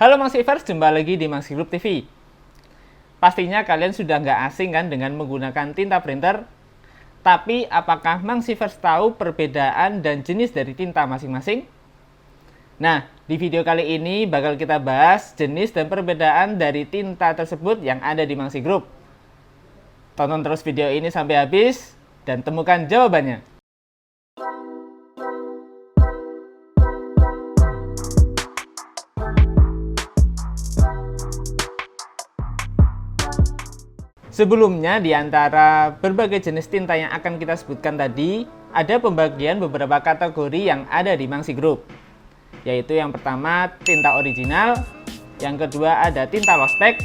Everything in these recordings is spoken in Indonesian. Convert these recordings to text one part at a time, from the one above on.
Halo Mangsivers, jumpa lagi di Mangsi Group TV. Pastinya kalian sudah nggak asing kan dengan menggunakan tinta printer. Tapi apakah Mangsivers tahu perbedaan dan jenis dari tinta masing-masing? Nah, di video kali ini bakal kita bahas jenis dan perbedaan dari tinta tersebut yang ada di Mangsi Group. Tonton terus video ini sampai habis dan temukan jawabannya. Sebelumnya, di antara berbagai jenis tinta yang akan kita sebutkan tadi, ada pembagian beberapa kategori yang ada di Mangsi Group. Yaitu yang pertama, tinta original, yang kedua ada tinta lost pack,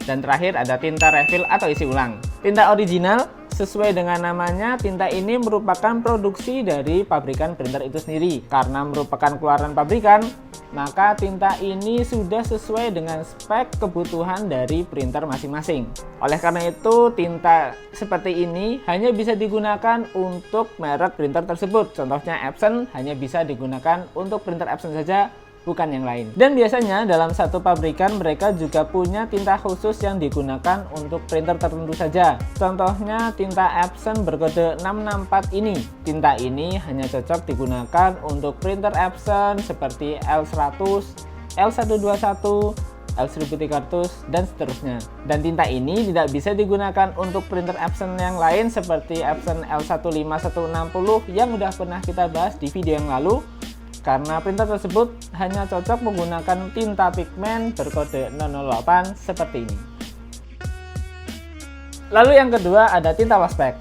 dan terakhir ada tinta refill atau isi ulang. Tinta original, sesuai dengan namanya, tinta ini merupakan produksi dari pabrikan printer itu sendiri. Karena merupakan keluaran pabrikan, maka tinta ini sudah sesuai dengan spek kebutuhan dari printer masing-masing. Oleh karena itu, tinta seperti ini hanya bisa digunakan untuk merek printer tersebut. Contohnya Epson hanya bisa digunakan untuk printer Epson saja, bukan yang lain. Dan biasanya dalam satu pabrikan mereka juga punya tinta khusus yang digunakan untuk printer tertentu saja. Contohnya tinta Epson berkode 664 ini. Tinta ini hanya cocok digunakan untuk printer Epson seperti L100, L121, L1300, dan seterusnya. Dan tinta ini tidak bisa digunakan untuk printer Epson yang lain seperti Epson L15160 yang udah pernah kita bahas di video yang lalu. Karena printer tersebut hanya cocok menggunakan tinta pigmen berkode 008 seperti ini. Lalu yang kedua ada tinta lost pack.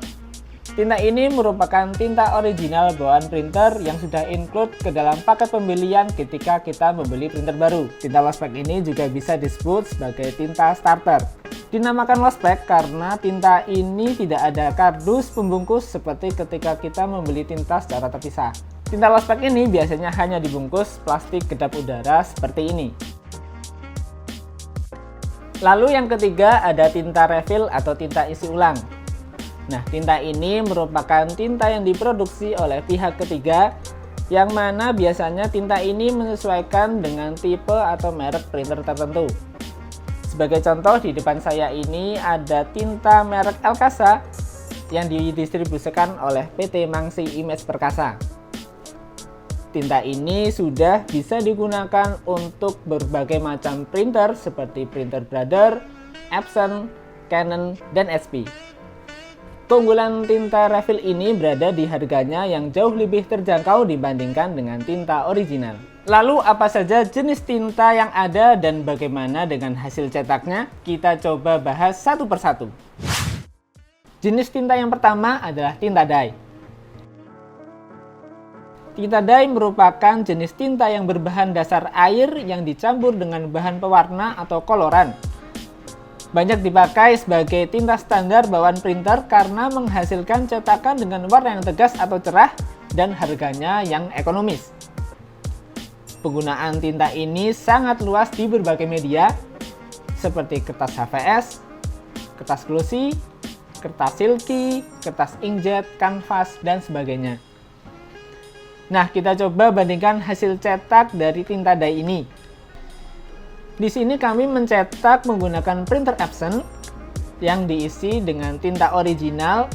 Tinta ini merupakan tinta original bawaan printer yang sudah include ke dalam paket pembelian ketika kita membeli printer baru. Tinta lost pack ini juga bisa disebut sebagai tinta starter. Dinamakan lost pack karena tinta ini tidak ada kardus pembungkus seperti ketika kita membeli tinta secara terpisah. Tinta lost pack ini biasanya hanya dibungkus plastik kedap udara seperti ini. Lalu yang ketiga ada tinta refill atau tinta isi ulang. Nah, tinta ini merupakan tinta yang diproduksi oleh pihak ketiga, yang mana biasanya tinta ini menyesuaikan dengan tipe atau merek printer tertentu. Sebagai contoh, di depan saya ini ada tinta merek Elkasa yang didistribusikan oleh PT Mangsi Image Perkasa. Tinta ini sudah bisa digunakan untuk berbagai macam printer seperti printer Brother, Epson, Canon, dan HP. Keunggulan tinta refill ini berada di harganya yang jauh lebih terjangkau dibandingkan dengan tinta original. Lalu apa saja jenis tinta yang ada dan bagaimana dengan hasil cetaknya? Kita coba bahas satu persatu. Jenis tinta yang pertama adalah tinta dye. Tinta dye merupakan jenis tinta yang berbahan dasar air yang dicampur dengan bahan pewarna atau koloran. Banyak dipakai sebagai tinta standar bawaan printer karena menghasilkan cetakan dengan warna yang tegas atau cerah dan harganya yang ekonomis. Penggunaan tinta ini sangat luas di berbagai media seperti kertas HVS, kertas glossy, kertas silky, kertas inkjet, kanvas, dan sebagainya. Nah, kita coba bandingkan hasil cetak dari tinta dye ini. Di sini kami mencetak menggunakan printer Epson yang diisi dengan tinta original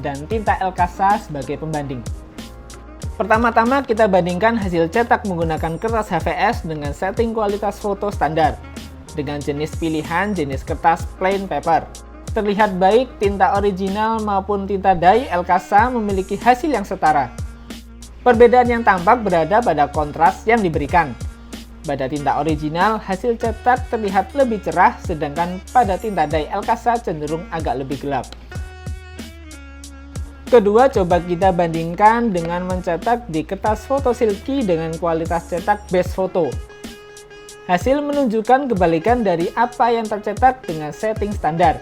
dan tinta Elkasa sebagai pembanding. Pertama-tama kita bandingkan hasil cetak menggunakan kertas HVS dengan setting kualitas foto standar dengan jenis pilihan jenis kertas plain paper. Terlihat baik tinta original maupun tinta dye Elkasa memiliki hasil yang setara. Perbedaan yang tampak berada pada kontras yang diberikan. Pada tinta original, hasil cetak terlihat lebih cerah, sedangkan pada tinta dye Elkasa cenderung agak lebih gelap. Kedua, coba kita bandingkan dengan mencetak di kertas foto silky dengan kualitas cetak best photo. Hasil menunjukkan kebalikan dari apa yang tercetak dengan setting standar.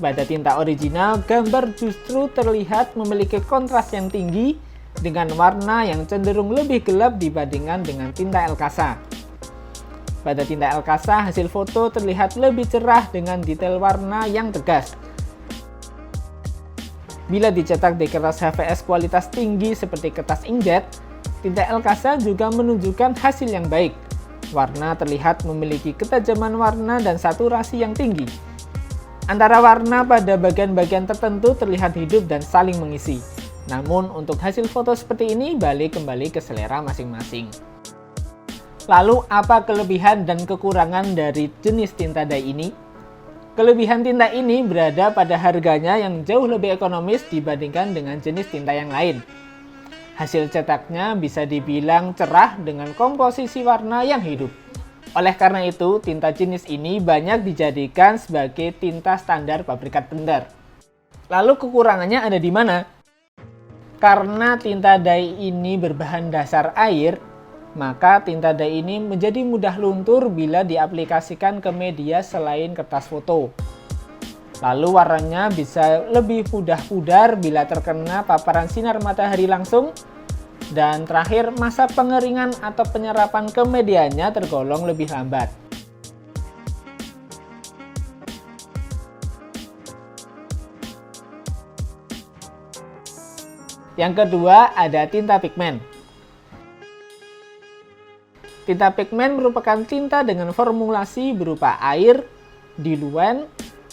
Pada tinta original, gambar justru terlihat memiliki kontras yang tinggi dengan warna yang cenderung lebih gelap dibandingkan dengan tinta Elkasa. Pada tinta Elkasa, hasil foto terlihat lebih cerah dengan detail warna yang tegas. Bila dicetak di kertas HVS kualitas tinggi seperti kertas inkjet, tinta Elkasa juga menunjukkan hasil yang baik. Warna terlihat memiliki ketajaman warna dan saturasi yang tinggi. Antara warna pada bagian-bagian tertentu terlihat hidup dan saling mengisi. Namun untuk hasil foto seperti ini balik kembali ke selera masing-masing. Lalu apa kelebihan dan kekurangan dari jenis tinta dye ini? Kelebihan tinta ini berada pada harganya yang jauh lebih ekonomis dibandingkan dengan jenis tinta yang lain. Hasil cetaknya bisa dibilang cerah dengan komposisi warna yang hidup. Oleh karena itu, tinta jenis ini banyak dijadikan sebagai tinta standar pabrikan blender. Lalu kekurangannya ada di mana? Karena tinta dye ini berbahan dasar air, maka tinta dye ini menjadi mudah luntur bila diaplikasikan ke media selain kertas foto. Lalu warnanya bisa lebih mudah pudar bila terkena paparan sinar matahari langsung. Dan terakhir, masa pengeringan atau penyerapan ke medianya tergolong lebih lambat. Yang kedua ada tinta pigmen. Tinta pigmen merupakan tinta dengan formulasi berupa air, diluent,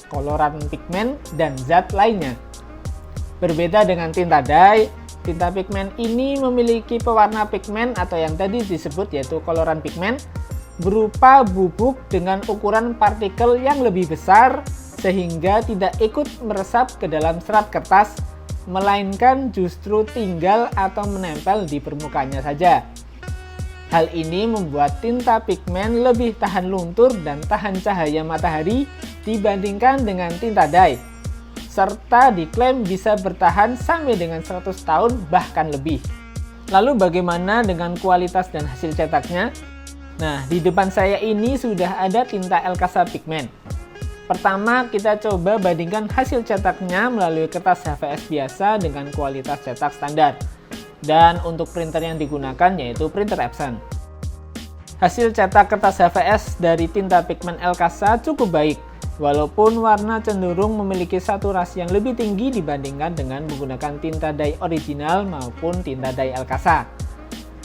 koloran pigmen, dan zat lainnya. Berbeda dengan tinta dye, tinta pigmen ini memiliki pewarna pigmen atau yang tadi disebut yaitu koloran pigmen berupa bubuk dengan ukuran partikel yang lebih besar sehingga tidak ikut meresap ke dalam serat kertas, melainkan justru tinggal atau menempel di permukaannya saja. Hal ini membuat tinta pigmen lebih tahan luntur dan tahan cahaya matahari dibandingkan dengan tinta dye, serta diklaim bisa bertahan sampai dengan 100 tahun bahkan lebih. Lalu bagaimana dengan kualitas dan hasil cetaknya? Nah, di depan saya ini sudah ada tinta El-Casa pigmen. Pertama, kita coba bandingkan hasil cetaknya melalui kertas HVS biasa dengan kualitas cetak standar. Dan untuk printer yang digunakan yaitu printer Epson. Hasil cetak kertas HVS dari tinta pigmen El-Casa cukup baik, walaupun warna cenderung memiliki saturasi yang lebih tinggi dibandingkan dengan menggunakan tinta dye original maupun tinta dye El-Casa.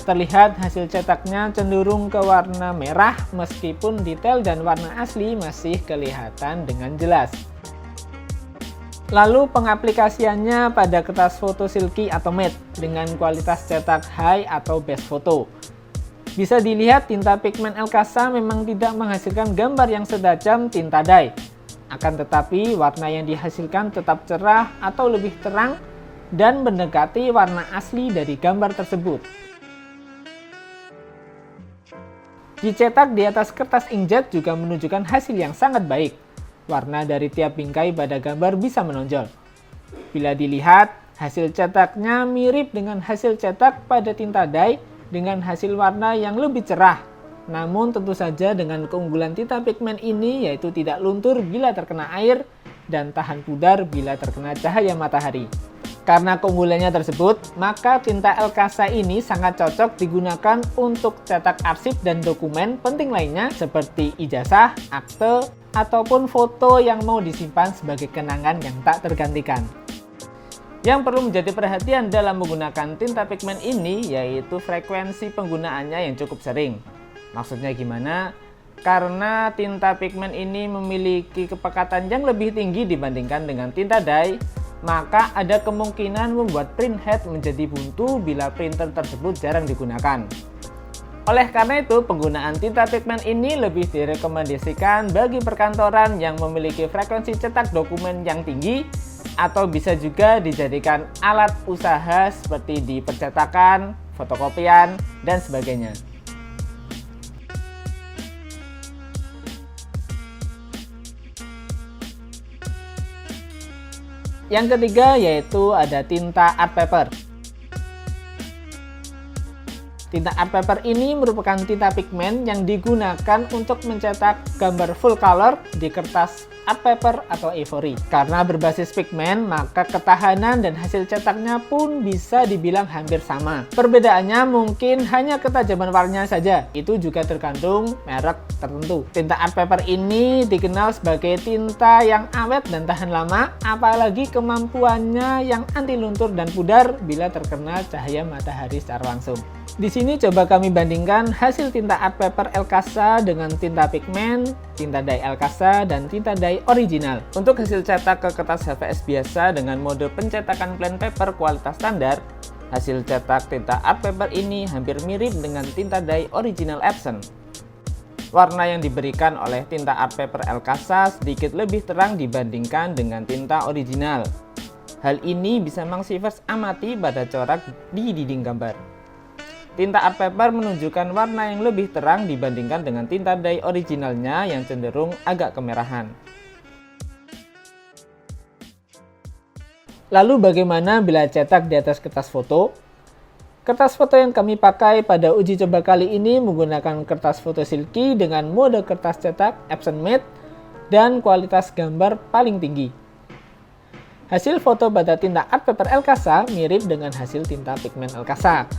Terlihat hasil cetaknya cenderung ke warna merah meskipun detail dan warna asli masih kelihatan dengan jelas. Lalu pengaplikasiannya pada kertas foto silky atau matte dengan kualitas cetak high atau best photo. Bisa dilihat tinta pigmen El-Casa memang tidak menghasilkan gambar yang setajam tinta dye. Akan tetapi warna yang dihasilkan tetap cerah atau lebih terang dan mendekati warna asli dari gambar tersebut. Dicetak di atas kertas inkjet juga menunjukkan hasil yang sangat baik. Warna dari tiap bingkai pada gambar bisa menonjol. Bila dilihat, hasil cetaknya mirip dengan hasil cetak pada tinta dye dengan hasil warna yang lebih cerah. Namun tentu saja dengan keunggulan tinta pigmen ini yaitu tidak luntur bila terkena air dan tahan pudar bila terkena cahaya matahari. Karena keunggulannya tersebut, maka tinta El-Casa ini sangat cocok digunakan untuk cetak arsip dan dokumen penting lainnya seperti ijazah, akte, ataupun foto yang mau disimpan sebagai kenangan yang tak tergantikan. Yang perlu menjadi perhatian dalam menggunakan tinta pigmen ini yaitu frekuensi penggunaannya yang cukup sering. Maksudnya gimana? Karena tinta pigmen ini memiliki kepekatan yang lebih tinggi dibandingkan dengan tinta dye, maka ada kemungkinan membuat printhead menjadi buntu bila printer tersebut jarang digunakan. Oleh karena itu, penggunaan tinta pigmen ini lebih direkomendasikan bagi perkantoran yang memiliki frekuensi cetak dokumen yang tinggi atau bisa juga dijadikan alat usaha seperti di percetakan, fotokopian, dan sebagainya. Yang ketiga yaitu ada tinta art paper. Tinta art paper ini merupakan tinta pigmen yang digunakan untuk mencetak gambar full color di kertas art paper atau ivory. Karena berbasis pigmen, maka ketahanan dan hasil cetaknya pun bisa dibilang hampir sama. Perbedaannya mungkin hanya ketajaman warnanya saja, itu juga tergantung merek tertentu. Tinta art paper ini dikenal sebagai tinta yang awet dan tahan lama, apalagi kemampuannya yang anti luntur dan pudar bila terkena cahaya matahari secara langsung. Di sini sini coba kami bandingkan hasil tinta art paper El-Casa dengan tinta pigmen, tinta dye El-Casa, dan tinta dye original. Untuk hasil cetak ke kertas HVS biasa dengan mode pencetakan plain paper kualitas standar, hasil cetak tinta art paper ini hampir mirip dengan tinta dye original Epson. Warna yang diberikan oleh tinta art paper El-Casa sedikit lebih terang dibandingkan dengan tinta original. Hal ini bisa Mang Sivers amati pada corak di dinding gambar. Tinta art paper menunjukkan warna yang lebih terang dibandingkan dengan tinta dye originalnya yang cenderung agak kemerahan. Lalu bagaimana bila cetak di atas kertas foto? Kertas foto yang kami pakai pada uji coba kali ini menggunakan kertas foto silky dengan mode kertas cetak Epson Mate dan kualitas gambar paling tinggi. Hasil foto pada tinta art paper El-Casa mirip dengan hasil tinta pigmen El-Casa.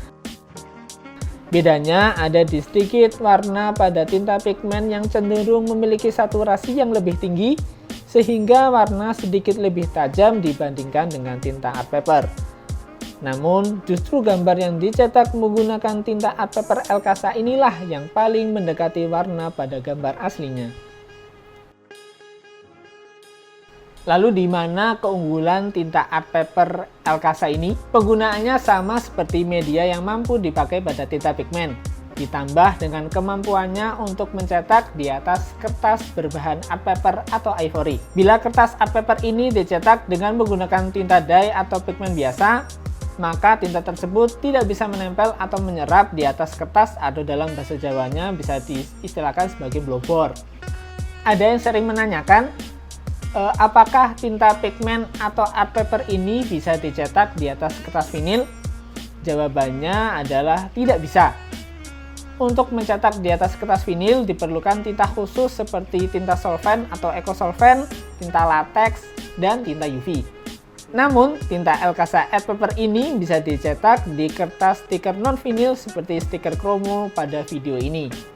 Bedanya ada di sedikit warna pada tinta pigmen yang cenderung memiliki saturasi yang lebih tinggi sehingga warna sedikit lebih tajam dibandingkan dengan tinta art paper. Namun justru gambar yang dicetak menggunakan tinta art paper El-Casa inilah yang paling mendekati warna pada gambar aslinya. Lalu di mana keunggulan tinta art paper El-Casa ini? Penggunaannya sama seperti media yang mampu dipakai pada tinta pigmen, ditambah dengan kemampuannya untuk mencetak di atas kertas berbahan art paper atau ivory. Bila kertas art paper ini dicetak dengan menggunakan tinta dye atau pigmen biasa, maka tinta tersebut tidak bisa menempel atau menyerap di atas kertas atau dalam bahasa Jawanya bisa diistilahkan sebagai blobor. Ada yang sering menanyakan, apakah tinta pigmen atau art paper ini bisa dicetak di atas kertas vinil? Jawabannya adalah tidak bisa. Untuk mencetak di atas kertas vinil diperlukan tinta khusus seperti tinta solvent atau ekosolvent, tinta latex, dan tinta UV. Namun, tinta El-Casa art paper ini bisa dicetak di kertas stiker non-vinil seperti stiker kromo pada video ini.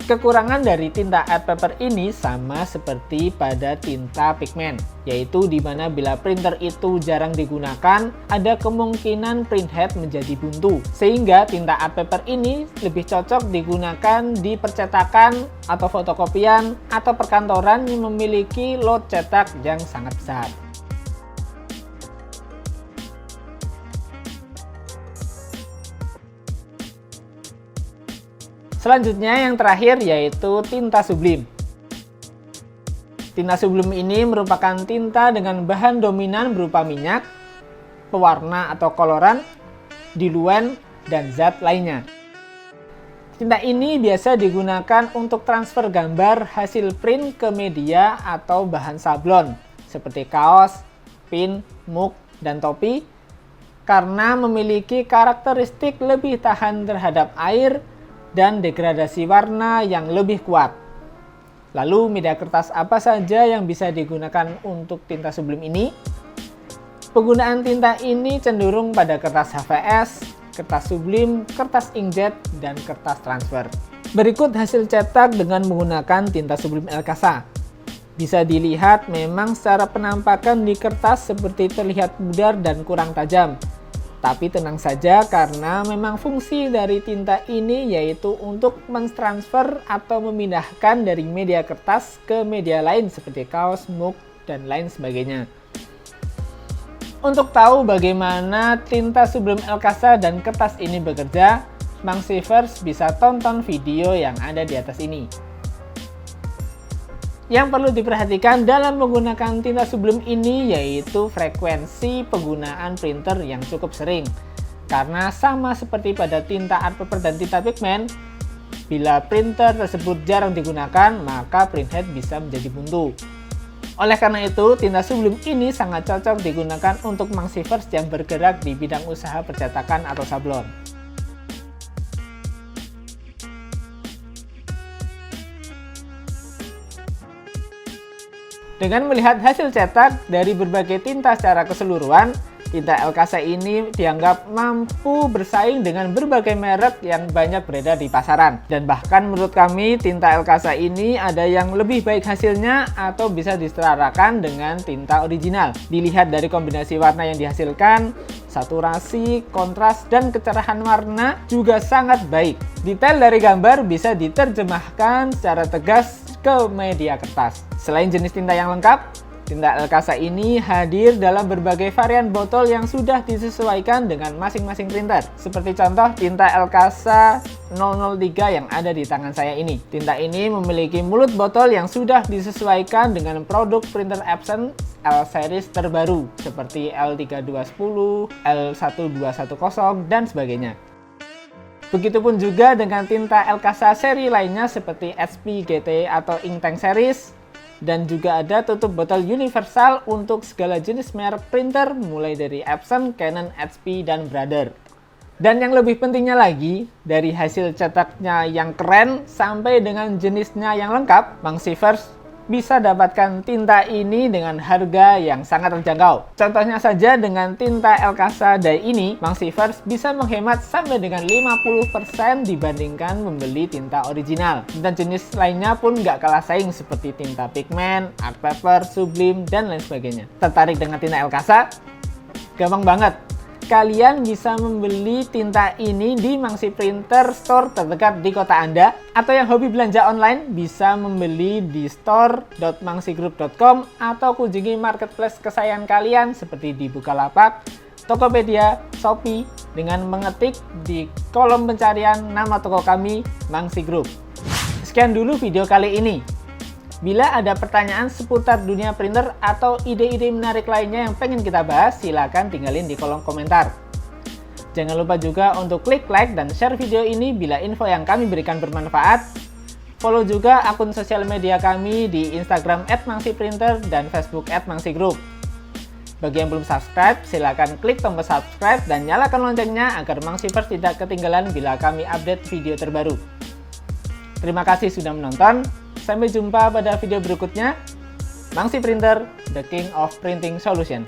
Kekurangan dari tinta art paper ini sama seperti pada tinta pigmen, yaitu di mana bila printer itu jarang digunakan, ada kemungkinan printhead menjadi buntu. Sehingga tinta art paper ini lebih cocok digunakan di percetakan atau fotokopian atau perkantoran yang memiliki load cetak yang sangat besar. Selanjutnya yang terakhir yaitu tinta sublim. Tinta sublim ini merupakan tinta dengan bahan dominan berupa minyak, pewarna atau koloran, diluent, dan zat lainnya. Tinta ini biasa digunakan untuk transfer gambar hasil print ke media atau bahan sablon seperti kaos, pin, mug, dan topi karena memiliki karakteristik lebih tahan terhadap air dan degradasi warna yang lebih kuat. Lalu media kertas apa saja yang bisa digunakan untuk tinta sublim ini? Penggunaan tinta ini cenderung pada kertas HVS, kertas sublim, kertas inkjet, dan kertas transfer. Berikut hasil cetak dengan menggunakan tinta sublim El-Casa. Bisa dilihat memang secara penampakan di kertas seperti terlihat pudar dan kurang tajam. Tapi tenang saja karena memang fungsi dari tinta ini yaitu untuk mentransfer atau memindahkan dari media kertas ke media lain seperti kaos, mug, dan lain sebagainya. Untuk tahu bagaimana tinta sublim El-Casa dan kertas ini bekerja, Mang Sivers bisa tonton video yang ada di atas ini. Yang perlu diperhatikan dalam menggunakan tinta sublim ini yaitu frekuensi penggunaan printer yang cukup sering. Karena sama seperti pada tinta art paper dan tinta pigmen, bila printer tersebut jarang digunakan, maka printhead bisa menjadi buntu. Oleh karena itu, tinta sublim ini sangat cocok digunakan untuk Mang Sivers yang bergerak di bidang usaha percetakan atau sablon. Dengan melihat hasil cetak dari berbagai tinta secara keseluruhan, Tinta El-Casa ini dianggap mampu bersaing dengan berbagai merek yang banyak beredar di pasaran. Dan bahkan menurut kami tinta El-Casa ini ada yang lebih baik hasilnya atau bisa disetarakan dengan tinta original. Dilihat dari kombinasi warna yang dihasilkan, saturasi, kontras, dan kecerahan warna juga sangat baik. Detail dari gambar bisa diterjemahkan secara tegas ke media kertas. Selain jenis tinta yang lengkap, tinta El-Casa ini hadir dalam berbagai varian botol yang sudah disesuaikan dengan masing-masing printer. Seperti contoh tinta El-Casa 003 yang ada di tangan saya ini. Tinta ini memiliki mulut botol yang sudah disesuaikan dengan produk printer Epson L-series terbaru seperti L3210, L1210, dan sebagainya. Begitupun juga dengan tinta El-Casa seri lainnya seperti HP GT atau Inktank series. Dan juga ada tutup botol universal untuk segala jenis merek printer mulai dari Epson, Canon, HP, dan Brother. Dan yang lebih pentingnya lagi, dari hasil cetaknya yang keren sampai dengan jenisnya yang lengkap, Mang Sievers bisa dapatkan tinta ini dengan harga yang sangat terjangkau. Contohnya saja dengan tinta El-Casa Dye ini, Mang Sievers bisa menghemat sampai dengan 50% dibandingkan membeli tinta original. Dan jenis lainnya pun nggak kalah saing seperti tinta pigmen, art paper, sublime, dan lain sebagainya. Tertarik dengan tinta El-Casa? Gampang banget. Kalian bisa membeli tinta ini di Mangsi Printer store terdekat di kota Anda, atau yang hobi belanja online bisa membeli di store.mangsigroup.com atau kunjungi marketplace kesayangan kalian seperti di Bukalapak, Tokopedia, Shopee dengan mengetik di kolom pencarian nama toko kami, Mangsi Group. Sekian dulu video kali ini. Bila ada pertanyaan seputar dunia printer atau ide-ide menarik lainnya yang pengen kita bahas, silakan tinggalin di kolom komentar. Jangan lupa juga untuk klik like dan share video ini bila info yang kami berikan bermanfaat. Follow juga akun sosial media kami di Instagram @mangsiprinter dan Facebook @mangsigroup. Bagi yang belum subscribe, silakan klik tombol subscribe dan nyalakan loncengnya agar Mang Sievers tidak ketinggalan bila kami update video terbaru. Terima kasih sudah menonton. Sampai jumpa pada video berikutnya. Mangsi Printer, the king of printing solution.